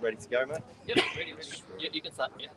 Ready to go, mate? Yep, ready. You can start. Yeah.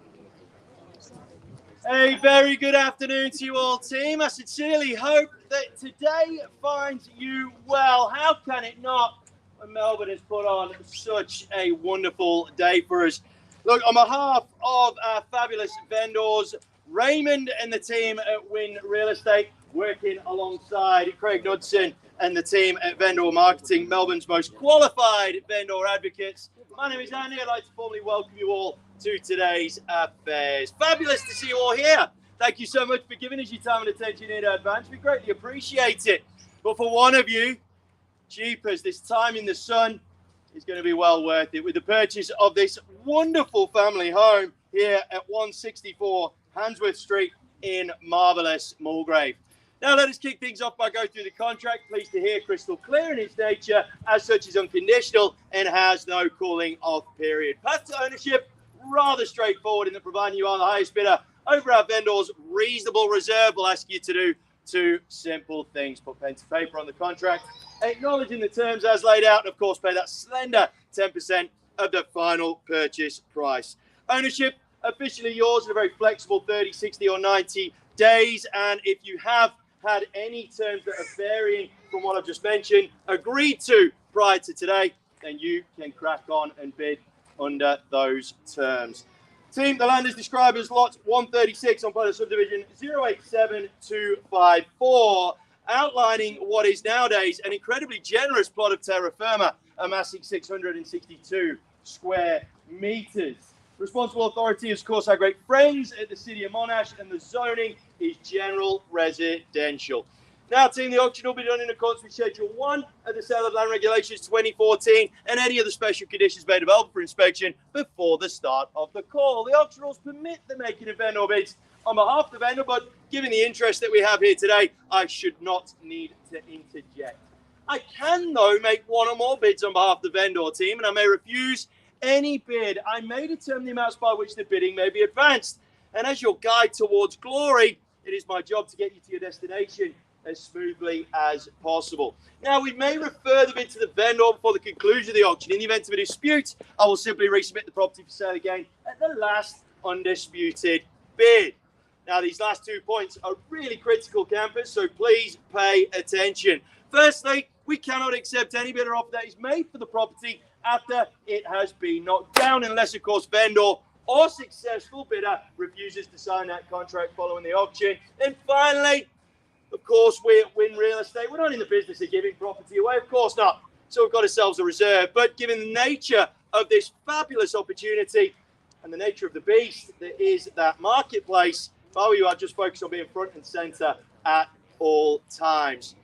A very good afternoon to you all, team. I sincerely hope that today finds you well. How can it not when Melbourne has put on such a wonderful day for us? Look, on behalf of our fabulous vendors, Raymond and the team at Win Real Estate, working alongside Craig Knudsen and the team at Vendor Marketing, Melbourne's most qualified vendor advocates. My name is Andy. I'd like to formally welcome you all to today's affairs. Fabulous to see you all here. Thank you so much for giving us your time and attention in advance. We greatly appreciate it. But for one of you, jeepers, this time in the sun is going to be well worth it with the purchase of this wonderful family home here at 164 Handsworth Street in marvellous Mulgrave. Now let us kick things off by going through the contract. Pleased to hear crystal clear in its nature, as such is unconditional and has no cooling off period. Path to ownership, rather straightforward in that providing you are the highest bidder over our vendor's reasonable reserve. We'll ask you to do two simple things. Put pen to paper on the contract, acknowledging the terms as laid out, and of course pay that slender 10% of the final purchase price. Ownership, officially yours in a very flexible 30, 60 or 90 days. And if you have had any terms that are varying from what I've just mentioned agreed to prior to today, then you can crack on and bid under those terms. Team, the land is described as lot 136 on part of subdivision 087254, outlining what is nowadays an incredibly generous plot of terra firma, amassing 662 square meters. Responsible authority is, of course, our great friends at the City of Monash, and the zoning is general residential. Now, team, the auction will be done in accordance with Schedule 1 of the Sale of Land Regulations 2014 and any of the special conditions made available for inspection before the start of the call. The auction rules permit the making of vendor bids on behalf of the vendor, but given the interest that we have here today, I should not need to interject. I can, though, make one or more bids on behalf of the vendor team, and I may refuse any bid. I may determine the amounts by which the bidding may be advanced. And as your guide towards glory, it is my job to get you to your destination as smoothly as possible. Now, we may refer the bid to the vendor before the conclusion of the auction. In the event of a dispute, I will simply resubmit the property for sale again at the last undisputed bid. Now, these last 2 points are really critical, campers, so please pay attention. Firstly, we cannot accept any bid or offer that is made for the property after it has been knocked down, unless, of course, vendor or successful bidder refuses to sign that contract following the auction. And finally, of course, we at Win Real Estate, we're not in the business of giving property away, of course not. So we've got ourselves a reserve. But given the nature of this fabulous opportunity and the nature of the beast that is that marketplace, you are just focused on being front and centre at all times.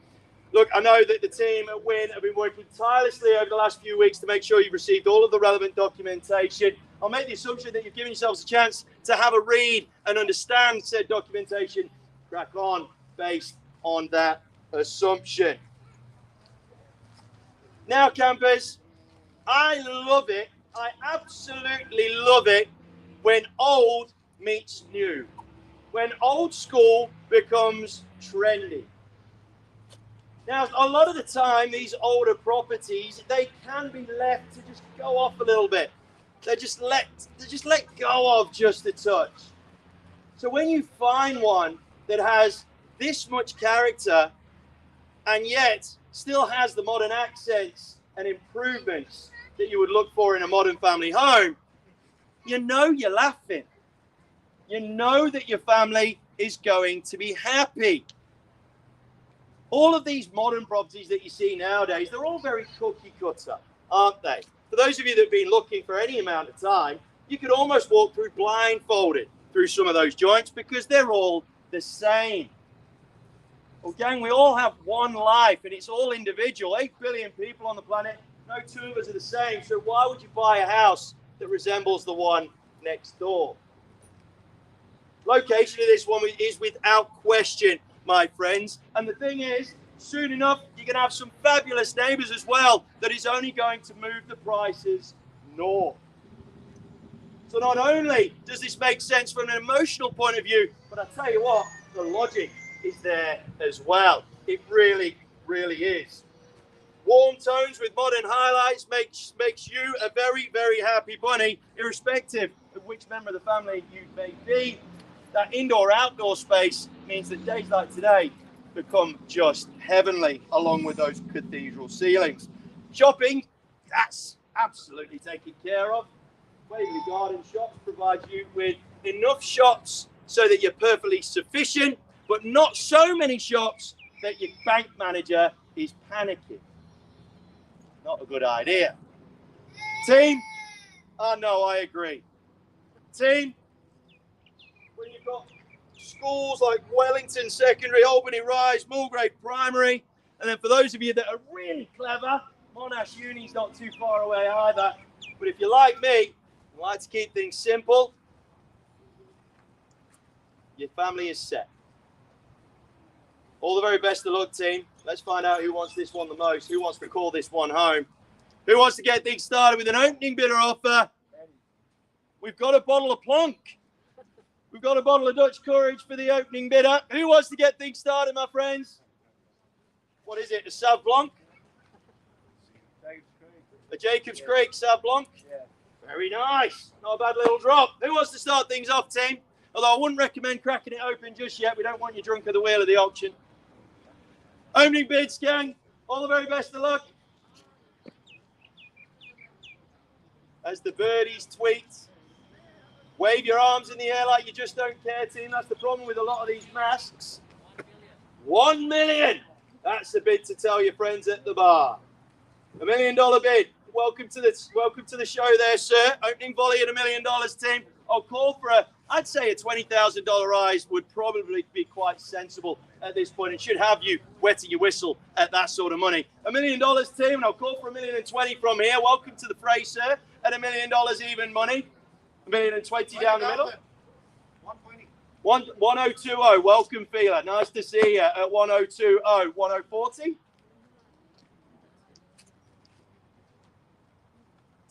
Look, I know that the team at Win have been working tirelessly over the last few weeks to make sure you've received all of the relevant documentation. I'll make the assumption that you've given yourselves a chance to have a read and understand said documentation. Crack on based on that assumption. Now, campers, I love it. I absolutely love it when old meets new. When old school becomes trendy. Now, a lot of the time, these older properties, they can be left to just go off a little bit. They're just let go of just a touch. So when you find one that has this much character and yet still has the modern accents and improvements that you would look for in a modern family home, you know you're laughing. You know that your family is going to be happy. All of these modern properties that you see nowadays, they're all very cookie cutter, aren't they? For those of you that have been looking for any amount of time, you could almost walk through blindfolded through some of those joints because they're all the same. Well, gang, we all have one life and it's all individual. 8 billion people on the planet, no two of us are the same. So why would you buy a house that resembles the one next door? Location of this one is without question, my friends. And the thing is, soon enough, you're going to have some fabulous neighbors as well that is only going to move the prices north. So not only does this make sense from an emotional point of view, but I tell you what, the logic is there as well. It really, really is. Warm tones with modern highlights makes you a very, very happy bunny, irrespective of which member of the family you may be. That indoor-outdoor space means that days like today become just heavenly, along with those cathedral ceilings. Shopping, that's absolutely taken care of. Waverley Garden Shops provides you with enough shops so that you're perfectly sufficient, but not so many shops that your bank manager is panicking. Not a good idea. Team? Oh, no, I agree. Team, when you've got schools like Wellington Secondary, Albany Rise, Mulgrave Primary, and then for those of you that are really clever, Monash Uni's not too far away either. But if you're like me, you like to keep things simple, your family is set. All the very best of luck, team. Let's find out who wants this one the most, who wants to call this one home, who wants to get things started with an opening bidder offer. We've got a bottle of Plonk. We've got a bottle of Dutch Courage for the opening bidder. Who wants to get things started, my friends? What is it, a Sauv Blanc? A Jacob's Creek Sauv Blanc? Yeah. Very nice. Not a bad little drop. Who wants to start things off, team? Although I wouldn't recommend cracking it open just yet. We don't want you drunk at the wheel of the auction. Opening bids, gang. All the very best of luck. As the birdies tweet, wave your arms in the air like you just don't care, team. That's the problem with a lot of these masks. 1 million. That's the bid to tell your friends at the bar. $1 million bid. Welcome to the show there, sir. Opening volley at $1 million, team. I'll call for I'd say a $20,000 rise would probably be quite sensible at this point. It should have you wetting your whistle at that sort of money. $1 million, team, and I'll call for $1,020,000 from here. Welcome to the fray, sir. At $1 million even money. $1,020,000 down the middle. 1020. Welcome, Feeler. Nice to see you at 1020. 1040.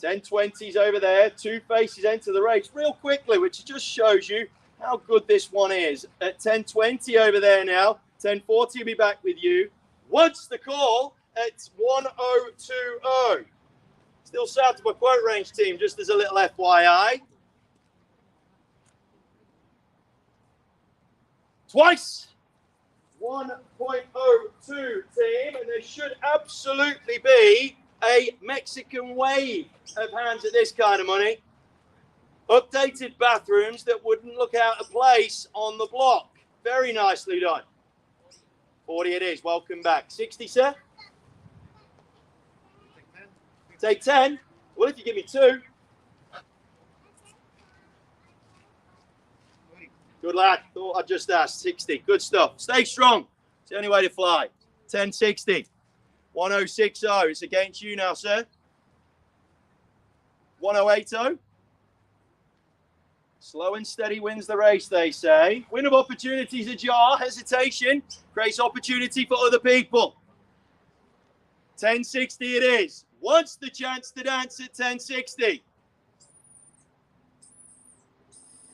1020s over there. Two faces enter the race real quickly, which just shows you how good this one is. At 1020 over there now. 1040 will be back with you. Once the call at 1020. Still south of my quote range, team, just as a little FYI. Twice. 1.02, team, and there should absolutely be a Mexican wave of hands at this kind of money. Updated bathrooms that wouldn't look out of place on the block. Very nicely done. 40 it is. Welcome back. 60, sir? Take 10. Well, if you give me 2. Good lad. Thought I just asked. 60. Good stuff. Stay strong. It's the only way to fly. 1060. 1060. It's against you now, sir. 1080. Slow and steady wins the race, they say. Win of opportunities ajar. Hesitation creates opportunity for other people. 1060 it is. What's the chance to dance at 1060?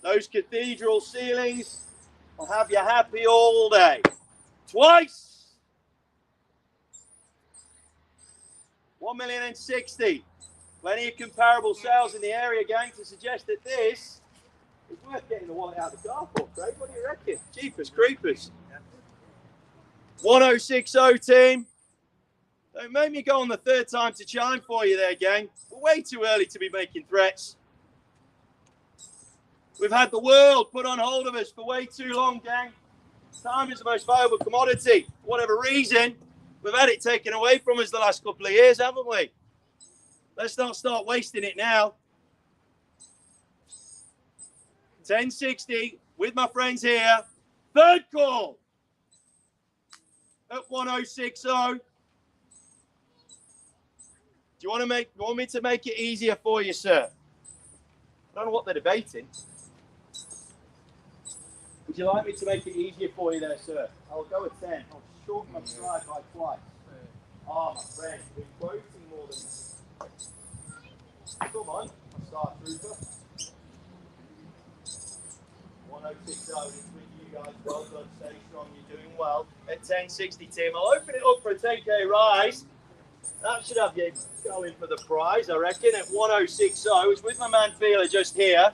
Those cathedral ceilings will have you happy all day. Twice. 1,060,000. Plenty of comparable sales in the area, gang, to suggest that this is worth getting the wallet out of the car for, Craig. What do you reckon? Jeepers creepers. 1060, team. Don't make me go on the third time to chime for you there, gang. We're way too early to be making threats. We've had the world put on hold of us for way too long, gang. Time is the most valuable commodity. For whatever reason, we've had it taken away from us the last couple of years, haven't we? Let's not start wasting it now. 1060 with my friends here. Third call at 1060. Do you want me to make it easier for you, sir? I don't know what they're debating. Would you like me to make it easier for you there, sir? I'll go with 10. I'll shorten my stride by twice. Ah, my friend, we're quoting more than this. Come on, Star Trooper. 1060 is with you guys. Well done. Stay strong. You're doing well. At 1060, team. I'll open it up for a 10K rise. That should have you going for the prize, I reckon, at 1060. It's with my man Feeler just here.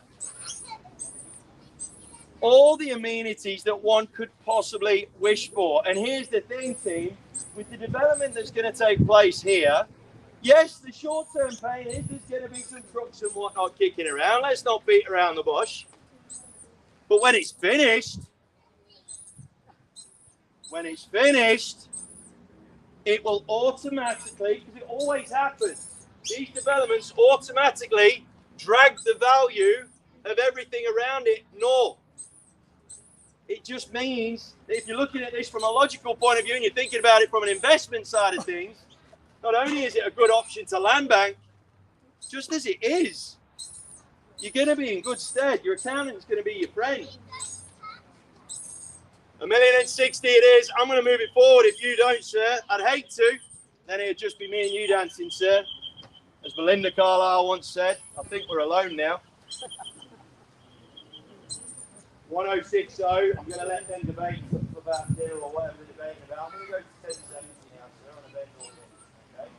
All the amenities that one could possibly wish for. And here's the thing, team. With the development that's going to take place here, yes, the short-term pain is there's going to be some trucks and whatnot kicking around. Let's not beat around the bush. But when it's finished, it will automatically, because it always happens, these developments automatically drag the value of everything around it north. It just means that if you're looking at this from a logical point of view and you're thinking about it from an investment side of things, not only is it a good option to land bank, just as it is, you're going to be in good stead. Your accountant's going to be your friend. 1,060,000 it is. I'm going to move it forward if you don't, sir. I'd hate to. Then it'd just be me and you dancing, sir. As Belinda Carlisle once said, I think we're alone now. 1060. I'm going to let them debate about dinner or whatever they're debating about. I'm going to go to 1070 now, sir, on a vendor order. Okay?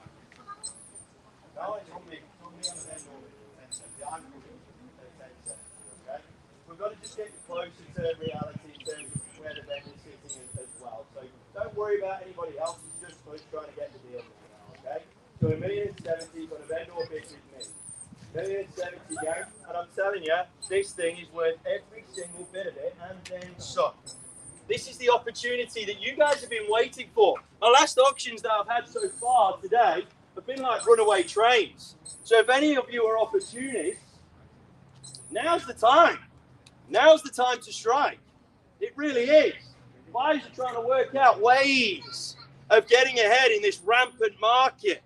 No, it's on me. It's on me on a vendor order. 1070. I'm looking at 1070. Okay? We've got to just get closer to reality in terms of where the vendor's sitting as well. So don't worry about anybody else. It's just us trying to get the deal now. Okay? So 1,070,000 on a vendor bid with me. 1,070,000 gang, and I'm telling you, this thing is worth every single bit of it, and then some. This is the opportunity that you guys have been waiting for. My last auctions that I've had so far today have been like runaway trains. So if any of you are opportunists, now's the time. Now's the time to strike. It really is. Buyers are trying to work out ways of getting ahead in this rampant market.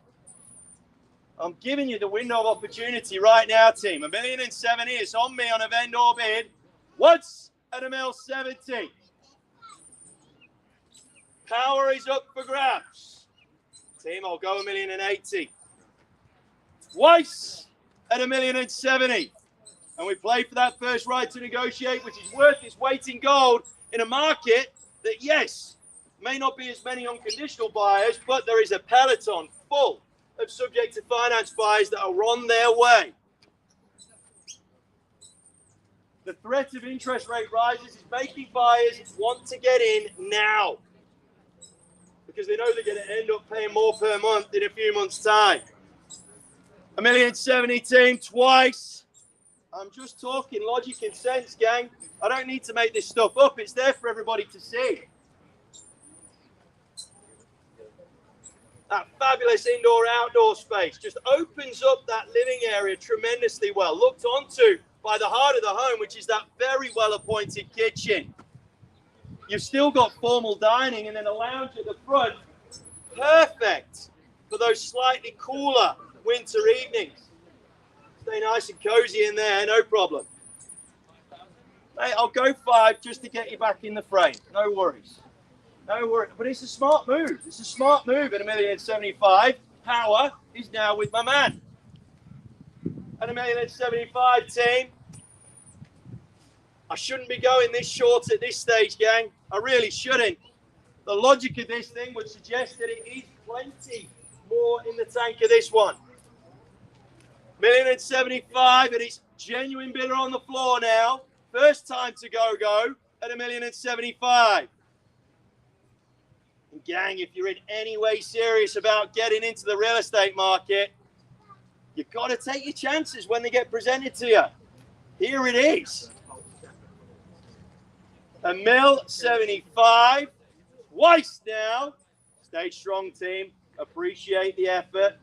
I'm giving you the window of opportunity right now, team. 1,070,000 is on me on a vendor bid. What's at 1,070,000? Power is up for grabs. Team, I'll go 1,080,000. Weiss at 1,070,000. And we play for that first right to negotiate, which is worth its weight in gold in a market that, yes, may not be as many unconditional buyers, but there is a peloton full of subject to finance buyers that are on their way. The threat of interest rate rises is making buyers want to get in now because they know they're going to end up paying more per month in a few months' time. 1,070,000 team twice. I'm just talking logic and sense, gang. I don't need to make this stuff up. It's there for everybody to see. That fabulous indoor-outdoor space just opens up that living area tremendously well. Looked onto by the heart of the home, which is that very well-appointed kitchen. You've still got formal dining and then a lounge at the front. Perfect for those slightly cooler winter evenings. Stay nice and cozy in there, no problem. Hey, I'll go 5 just to get you back in the frame. No worries. No worries. But it's a smart move. It's a smart move at 1,075,000. Power is now with my man. At 1,075,000 team. I shouldn't be going this short at this stage, gang. I really shouldn't. The logic of this thing would suggest that it is plenty more in the tank of this one. 1,075,000, and it's genuine bidder on the floor now. First time to go at 1,075,000. And gang, if you're in any way serious about getting into the real estate market, you've got to take your chances when they get presented to you. Here it is. 1,075,000. Twice now. Stay strong, team. Appreciate the effort.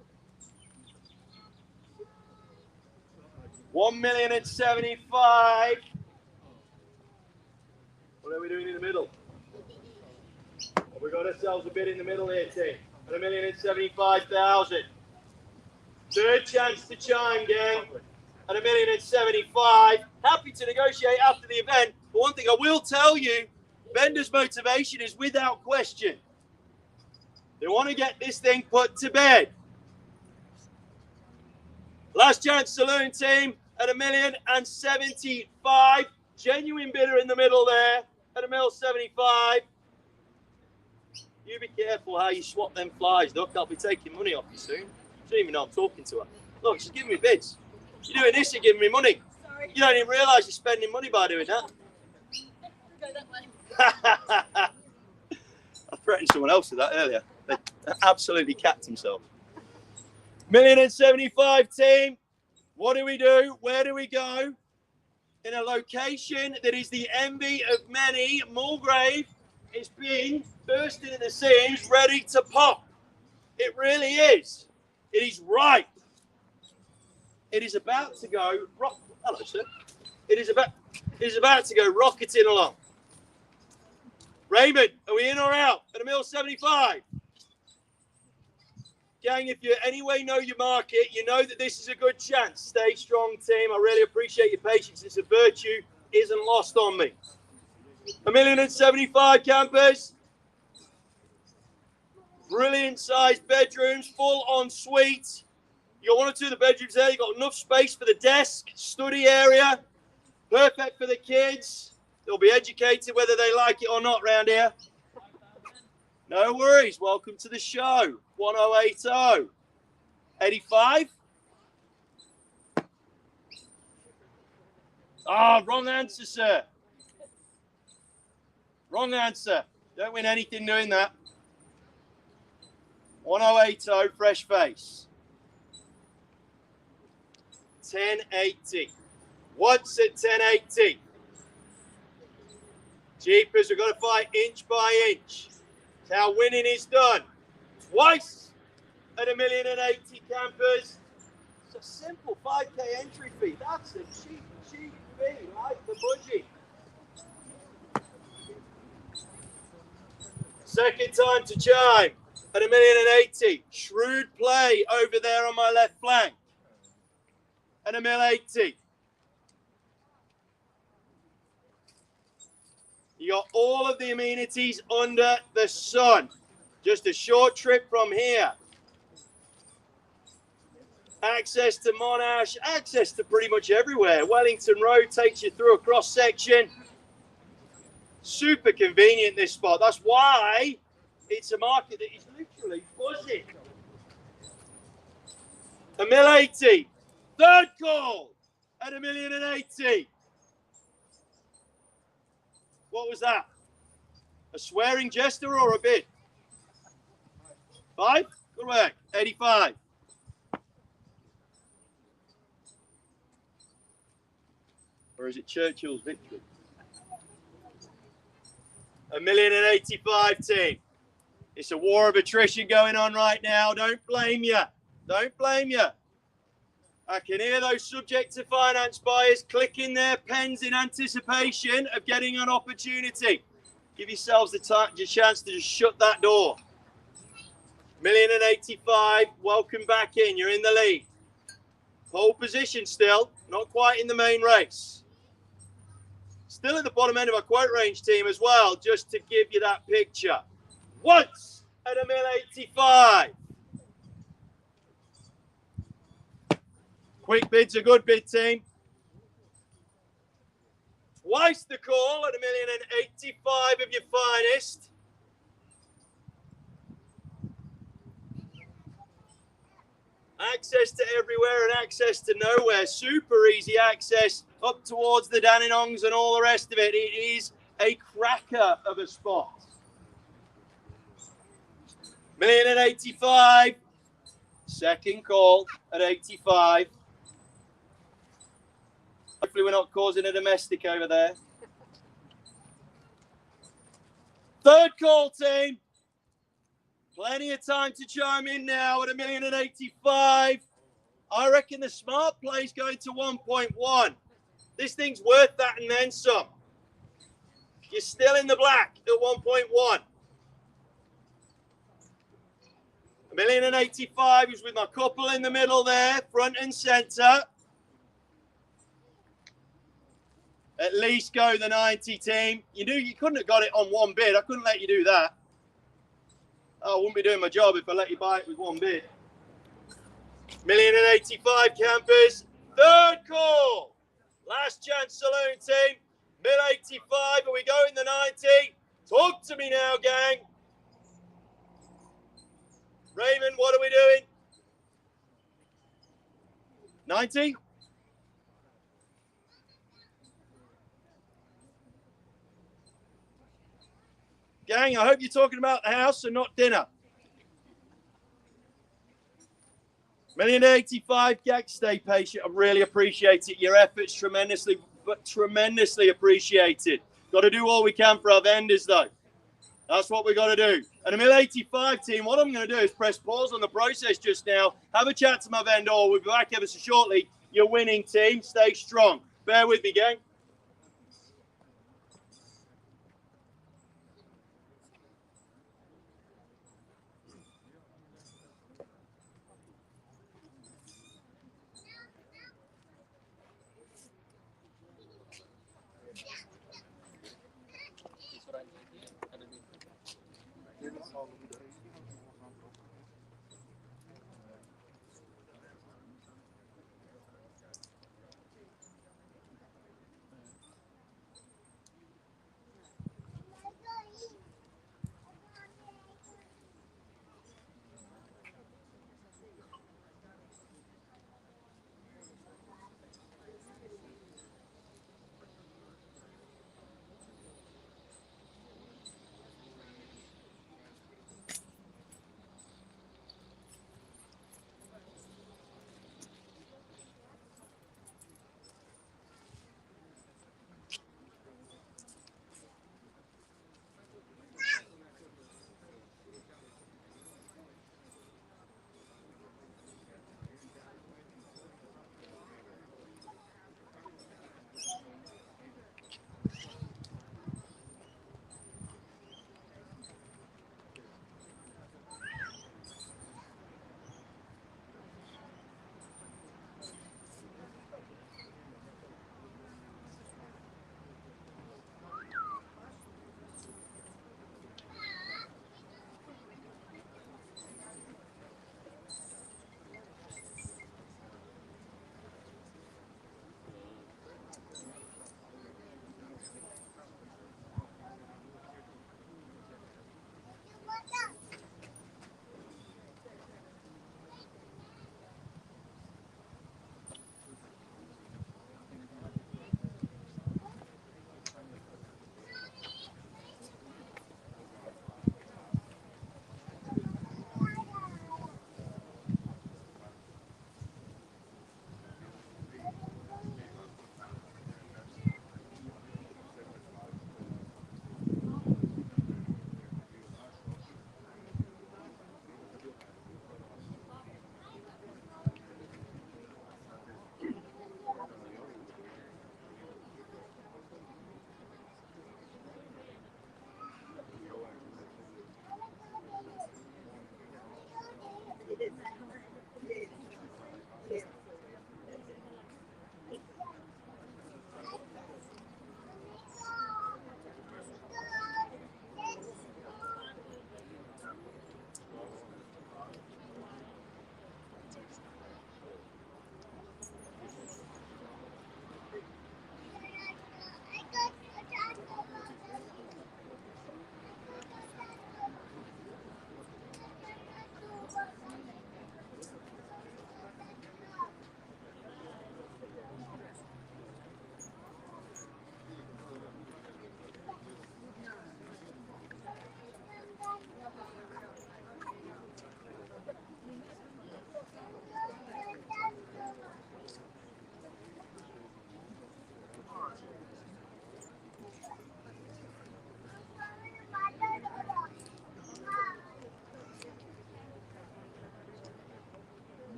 1,075,000. What are we doing in the middle? We got ourselves a bit in the middle here, team. At 1,075,000. Third chance to chime, gang. At 1,075,000. Happy to negotiate after the event. But one thing I will tell you, vendors' motivation is without question. They want to get this thing put to bed. Last chance saloon, team, at 1,075,000. Genuine bidder in the middle there at at $1.75. You be careful how you swap them flies. Look, I'll be taking money off you soon. She don't even know I'm talking to her. Look, she's giving me bids. You're doing this, you're giving me money. Sorry. You don't even realise you're spending money by doing that. Go that way. I threatened someone else with that earlier. They absolutely capped himself. $1,075,000 team. What do we do? Where do we go? In a location that is the envy of many, Mulgrave is being bursting at the seams, ready to pop. It really is. It is ripe. It is about to go. Hello, sir. It is about to go rocketing along. Raymond, are we in or out at $1.75? Gang, if you anyway know your market, you know that this is a good chance. Stay strong, team. I really appreciate your patience. It's a virtue isn't lost on me. $1,075,000 campers. Brilliant sized bedrooms, full en suite. You got one or two of the bedrooms there. You got enough space for the desk, study area. Perfect for the kids. They'll be educated whether they like it or not round here. No worries. Welcome to the show. 1080. 85. Ah, wrong answer, sir. Wrong answer. Don't win anything doing that. 1080, fresh face. 1080. Once at 1080. Jeepers, we've got to fight inch by inch. It's how winning is done. Twice at $1,080,000 campers. It's a simple 5K entry fee. That's a cheap fee, like the budgie. Second time to chime at $1,080,000. Shrewd play over there on my left flank at $1,080,000. You got all of the amenities under the sun. Just a short trip from here. Access to Monash, access to pretty much everywhere. Wellington Road takes you through a cross section. Super convenient, this spot. That's why it's a market that is literally buzzing. $1,080,000. Third call at $1,080,000. What was that? A swearing gesture or a bid? 5? Correct. 85. Or is it Churchill's victory? $1,085,000 team. It's a war of attrition going on right now. Don't blame you. Don't blame you. I can hear those subject to finance buyers clicking their pens in anticipation of getting an opportunity. Give yourselves the chance to just shut that door. $1,085,000. Welcome back in. You're in the lead. Pole position still. Not quite in the main race. Still at the bottom end of our quote range, team, as well, just to give you that picture. Once at $1,085,000. Quick bid's a good bid, team. Twice the call at $1,085,000 of your finest. Access to everywhere and access to nowhere. Super easy access up towards the Dandenongs and all the rest of it. It is a cracker of a spot. $1,085,000. Second call at 85. Hopefully we're not causing a domestic over there. Third call, team. Plenty of time to chime in now at $1,085,000. I reckon the smart play is going to 1.1. This thing's worth that and then some. You're still in the black at 1.1. $1,085,000 is with my couple in the middle there, front and centre. At least go the 90, team. You knew you couldn't have got it on one bid. I couldn't let you do that. I wouldn't be doing my job if I let you buy it with one bid. $1,085,000 campers. Third call. Last chance saloon, team. Mil 85, are we going the 90? Talk to me now, gang. Raymond, what are we doing? 90? Gang, I hope you're talking about the house and not dinner. 1,085,000, gang, stay patient. I really appreciate it. Your efforts tremendously appreciated. Got to do all we can for our vendors, though. That's what we got to do. And a 1,085 team, what I'm going to do is press pause on the process just now, have a chat to my vendor. We'll be back ever so shortly. Your winning team, stay strong. Bear with me, gang.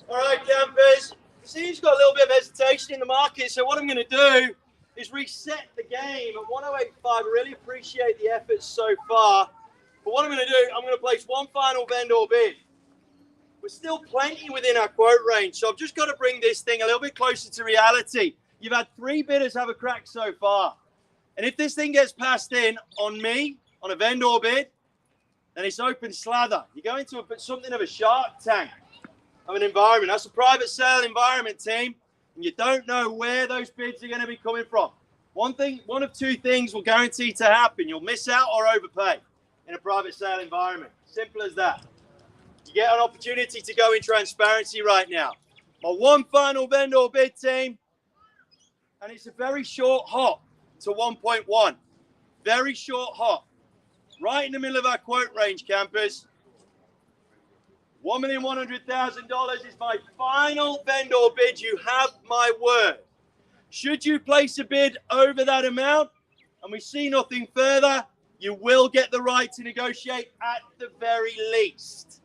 All right, campers. Seems got a little bit of hesitation in the market, so what I'm going to do is reset the game at 108.5. I really appreciate the efforts so far. But what I'm going to do, I'm going to place one final vendor bid. We're still plenty within our quote range, so I've just got to bring this thing a little bit closer to reality. You've had 3 bidders have a crack so far. And if this thing gets passed in on me, on a vendor bid, then it's open slather. You go into something of a shark tank of an environment. That's a private sale environment, team. And you don't know where those bids are going to be coming from. One of 2 things will guarantee to happen. You'll miss out or overpay in a private sale environment. Simple as that. You get an opportunity to go in transparency right now. My one final vendor bid, team. And it's a very short hop to 1.1. Very short hop. Right in the middle of our quote range, campers. $1,100,000 is my final vendor bid. You have my word. Should you place a bid over that amount and we see nothing further, you will get the right to negotiate at the very least.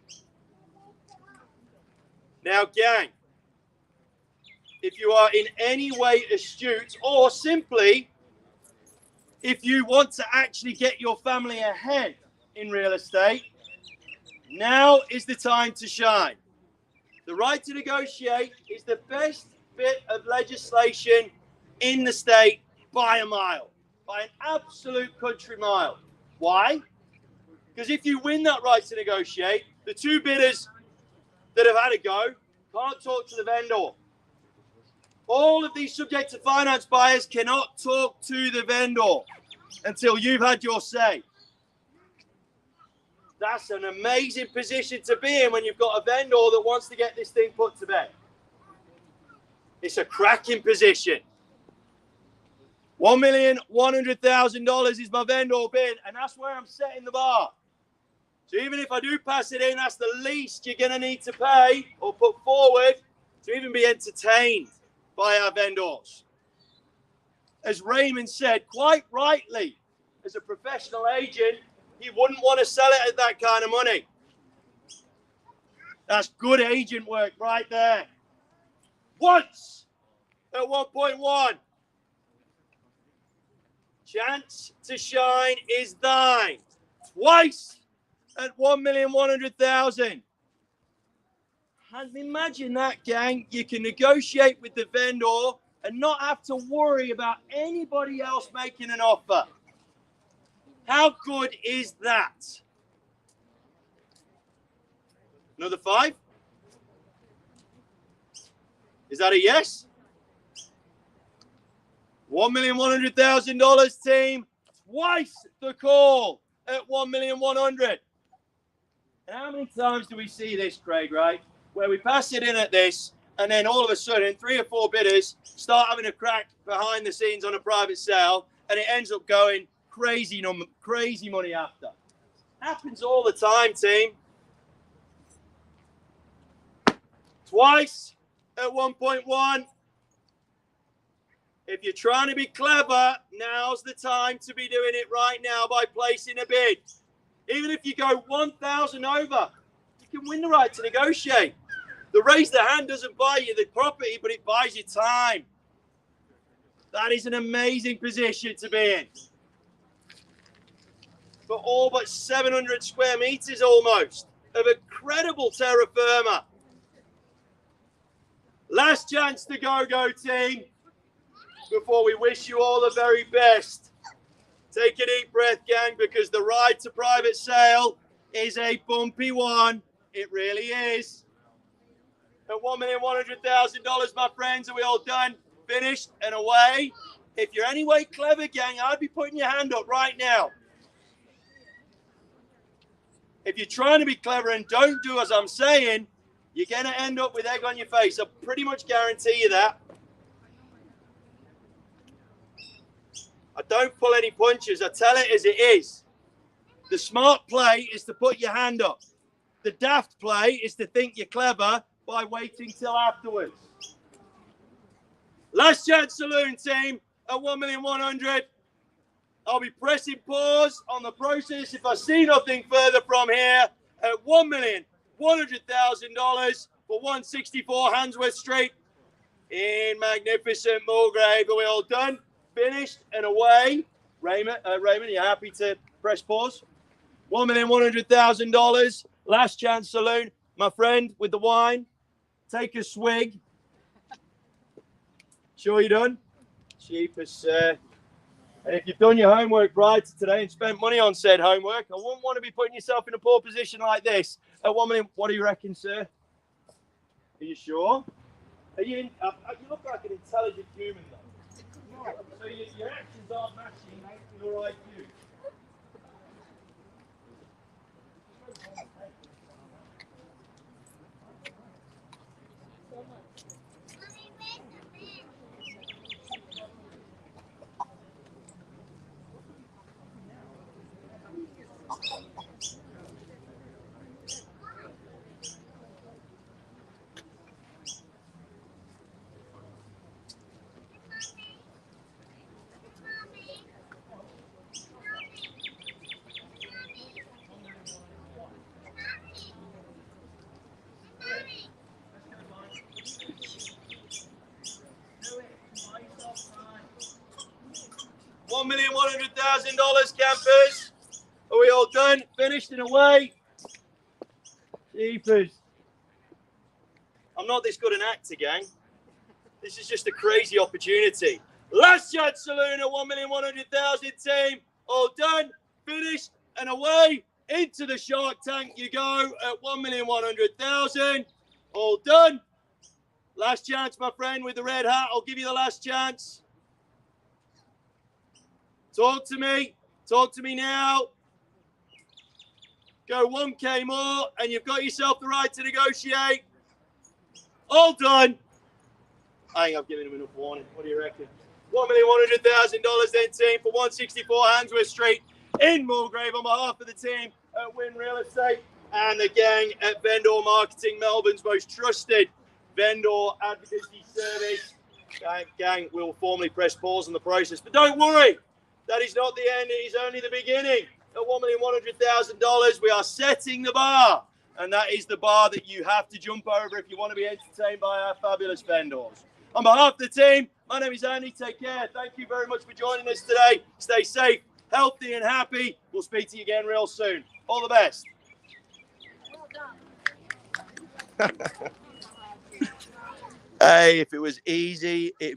Now, gang, if you are in any way astute or simply if you want to actually get your family ahead in real estate, now is the time to shine. The right to negotiate is the best bit of legislation in the state by a mile, by an absolute country mile. Why? Because if you win that right to negotiate, the 2 bidders that have had a go can't talk to the vendor. All of these subject to finance buyers cannot talk to the vendor until you've had your say. That's an amazing position to be in when you've got a vendor that wants to get this thing put to bed. It's a cracking position. $1,100,000 is my vendor bid, and that's where I'm setting the bar. So even if I do pass it in, that's the least you're going to need to pay or put forward to even be entertained by our vendors. As Raymond said, quite rightly, as a professional agent, he wouldn't want to sell it at that kind of money. That's good agent work right there. Once at 1.1. Chance to shine is thine. Twice at 1,100,000. And imagine that, gang. You can negotiate with the vendor and not have to worry about anybody else making an offer. How good is that? Another 5? Is that a yes? $1,100,000 team. Twice the call at 1,100,000. And how many times do we see this, Craig, right? Where we pass it in at this, and then all of a sudden 3 or 4 bidders start having a crack behind the scenes on a private sale, and it ends up going crazy money after. Happens all the time, team. Twice at 1.1. If you're trying to be clever, now's the time to be doing it right now by placing a bid. Even if you go 1,000 over, you can win the right to negotiate. The raise the hand doesn't buy you the property, but it buys you time. That is an amazing position to be in. For all but 700 square meters almost of incredible terra firma. Last chance to go, team, before we wish you all the very best. Take a deep breath, gang, because the ride to private sale is a bumpy one. It really is. At $1,100,000, my friends, are we all done, finished, and away? If you're anyway clever, gang, I'd be putting your hand up right now. If you're trying to be clever and don't do as I'm saying, you're going to end up with egg on your face. I pretty much guarantee you that. I don't pull any punches. I tell it as it is. The smart play is to put your hand up. The daft play is to think you're clever by waiting till afterwards. Last chance saloon team at 1,100,000. I'll be pressing pause on the process if I see nothing further from here at 1,100,000. $100,000 for 164 Handsworth Street in magnificent Mulgrave. Are we all done? Finished and away. Raymond, are you happy to press pause? $1,100,000. Last chance saloon. My friend with the wine, take a swig. Sure you're done? Cheapest, and if you've done your homework prior to today and spent money on said homework, I wouldn't want to be putting yourself in a poor position like this. At 1 million, what do you reckon, sir? Are you sure? You look like an intelligent human, though. So your actions aren't matching your IQ. $1,100,000, campers. Are we all done? Finished and away? Jeepers. I'm not this good an actor, gang. This is just a crazy opportunity. Last chance saloon at 1,100,000 team. All done, finished and away. Into the Shark Tank you go at 1,100,000. All done. Last chance, my friend with the red hat. I'll give you the last chance. Talk to me. Talk to me now. Go 1K more, and you've got yourself the right to negotiate. All done. I think I've given him enough warning. What do you reckon? $1,100,000 then, team, for 164 Handsworth Street in Mulgrave on behalf of the team at Win Real Estate and the gang at Vendor Marketing, Melbourne's most trusted vendor advocacy service. Gang, we'll formally press pause on the process, but don't worry. That is not the end. It is only the beginning. At $1,100,000, we are setting the bar. And that is the bar that you have to jump over if you want to be entertained by our fabulous vendors. On behalf of the team, my name is Andy. Take care. Thank you very much for joining us today. Stay safe, healthy, and happy. We'll speak to you again real soon. All the best. Well done. Hey, if it was easy, it'd